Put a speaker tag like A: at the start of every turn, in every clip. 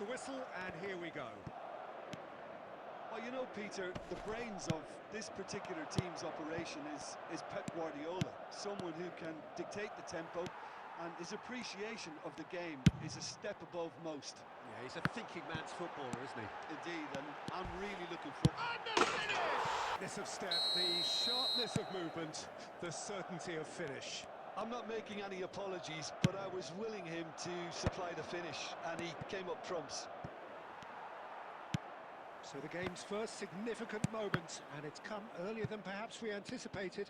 A: the whistle, and here we go.
B: Well, you know, Peter, the brains of this particular team's operation is Pep Guardiola, someone who can dictate the tempo, and his appreciation of the game is a step above most.
A: Yeah, he's a thinking man's footballer, isn't he?
B: Indeed, and I'm really looking forward.
A: And the finish! This of step, the sharpness of movement, the certainty of finish.
B: I'm not making any apologies, but I was willing him to supply the finish, and he came up trumps.
A: So the game's first significant moment, and it's come earlier than perhaps we anticipated.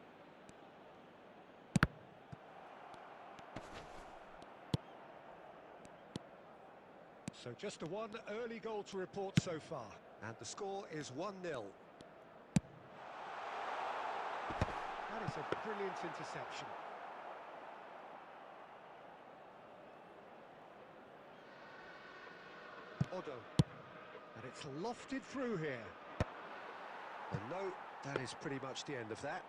A: So just a one early goal to report so far, and the score is 1-0. That is a brilliant interception. Odo. And it's lofted through here. And no, that is pretty much the end of that.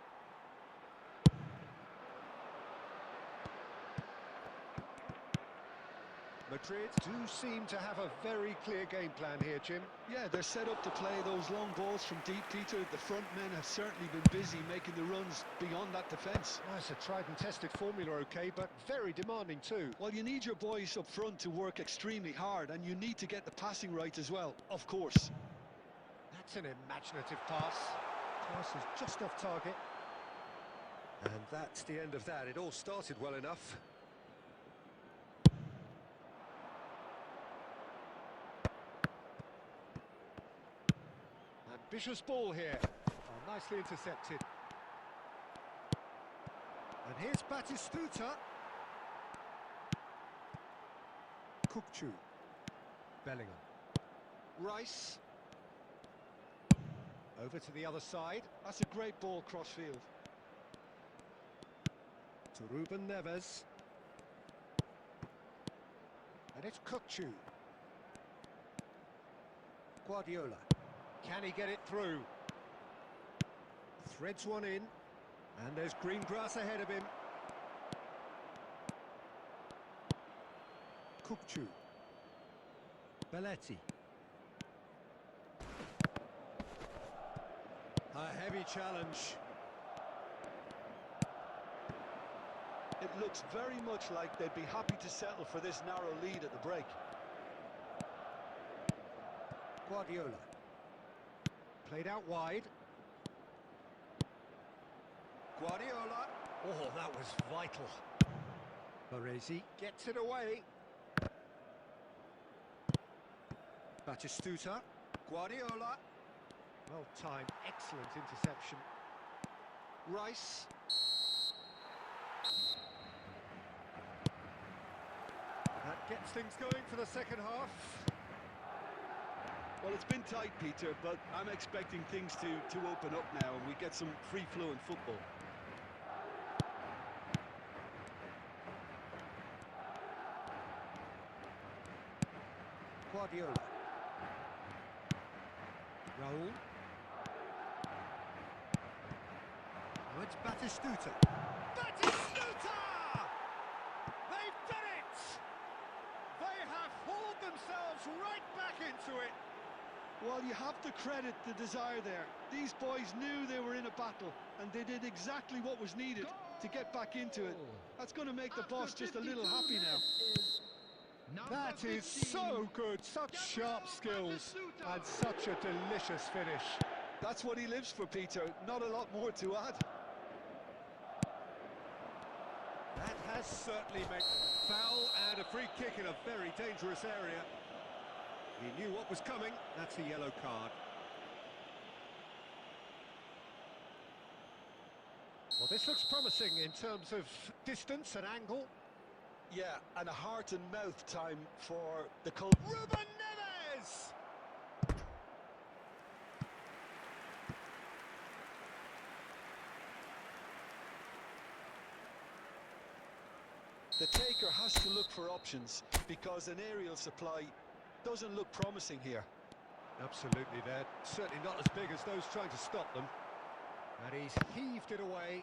A: Madrid do seem to have a very clear game plan here, Jim.
B: Yeah, they're set up to play those long balls from deep, Peter. The front men have certainly been busy making the runs beyond that defence.
A: That's a tried and tested formula, okay, but very demanding too.
B: Well, you need your boys up front to work extremely hard, and you need to get the passing right as well, of course.
A: That's an imaginative pass. Pass is just off target. And that's the end of that. It all started well enough. Ambitious ball here. Oh, nicely intercepted. And here's Batistuta. Kukçu. Bellingham. Rice. Over to the other side.
B: That's a great ball cross-field.
A: To Ruben Neves. And it's Kukçu. Guardiola. Can he get it through? Threads one in. And there's green grass ahead of him. Kukçu. Belletti. A heavy challenge.
B: It looks very much like they'd be happy to settle for this narrow lead at the break.
A: Guardiola. Played out wide. Guardiola. Oh, that was vital. Baresi gets it away. Batistuta. Guardiola. Well timed, excellent interception. Rice. That gets things going for the second half.
B: Well, it's been tight, Peter, but I'm expecting things to open up now and we get some free-flowing football.
A: Guardiola. Raul. Oh, it's Batistuta. Batistuta! They've done it! They have hauled themselves right back into it.
B: Well, you have to credit the desire there. These boys knew they were in a battle, and they did exactly what was needed to get back into it. That's going to make the boss just a little happy now.
A: That is so good, such sharp skills, and such a delicious finish.
B: That's what he lives for, Peter. Not a lot more to add.
A: That has certainly made foul and a free kick in a very dangerous area. He knew what was coming. That's a yellow card. Well, this looks promising in terms of distance and angle.
B: Yeah, and a heart and mouth time for the Col.
A: Ruben Neves!
B: The taker has to look for options because an aerial supply doesn't look promising here.
A: Absolutely, they're certainly not as big as those trying to stop them. And he's heaved it away.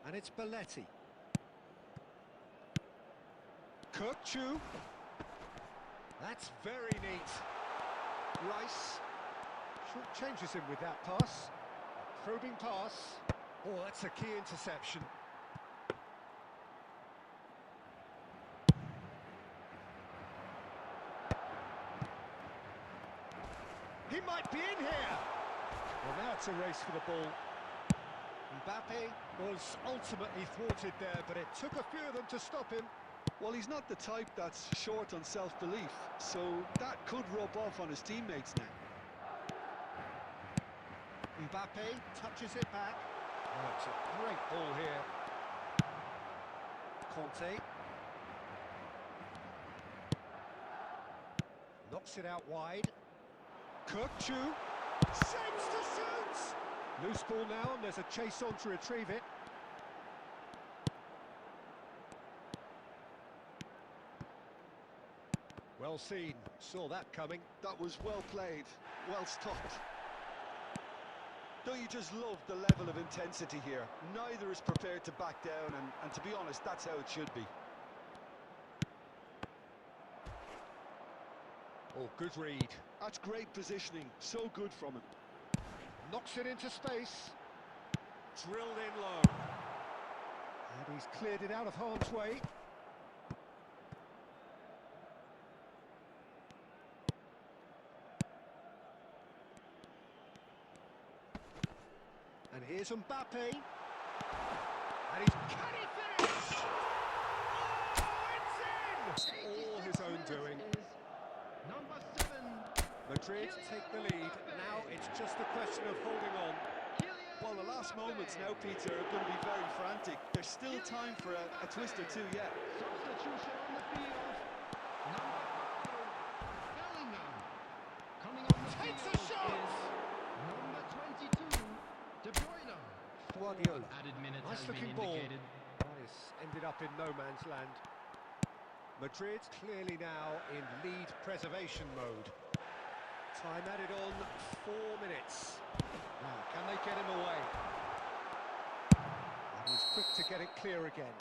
A: And it's Belletti. Kirkchu. That's very neat. Rice short changes him with that pass. Probing pass. Oh, that's a key interception. He might be in here. Well, now it's a race for the ball. Mbappe was ultimately thwarted there, but it took a few of them to stop him.
B: Well, he's not the type that's short on self-belief, so that could rub off on his teammates now.
A: Mbappe touches it back. Oh, it's a great ball here. Conte. Knocks it out wide. Kirkchu. Shapes to shoot! Loose ball now, and there's a chase on to retrieve it. Well seen, saw that coming.
B: That was well played, well stopped. Don't you just love the level of intensity here? Neither is prepared to back down, and to be honest, that's how it should be.
A: Oh, good read.
B: That's great positioning, so good from him.
A: Knocks it into space. Drilled in low. And he's cleared it out of harm's way. And here's Mbappe. And he's... Can he finish? Oh, it's in! All his own doing.
C: Number 7.
A: Madrid take the lead. Now it's just a question of holding on.
B: Well, the last moments now, Peter, are going to be very frantic. There's still time for a twist or two yet.
C: Substitution on the field. Number 5, Bellingham. Coming on the
A: Takes a
C: field
A: shot!
C: is number 22, De Bruyne.
A: Guardiola.
C: Added minutes
A: Nice
C: has been
A: looking ball.
C: indicated.
A: This ended up in no man's land. Madrid clearly now in lead preservation mode. Time added on 4 minutes. Now, can they get him away? And he's quick to get it clear again.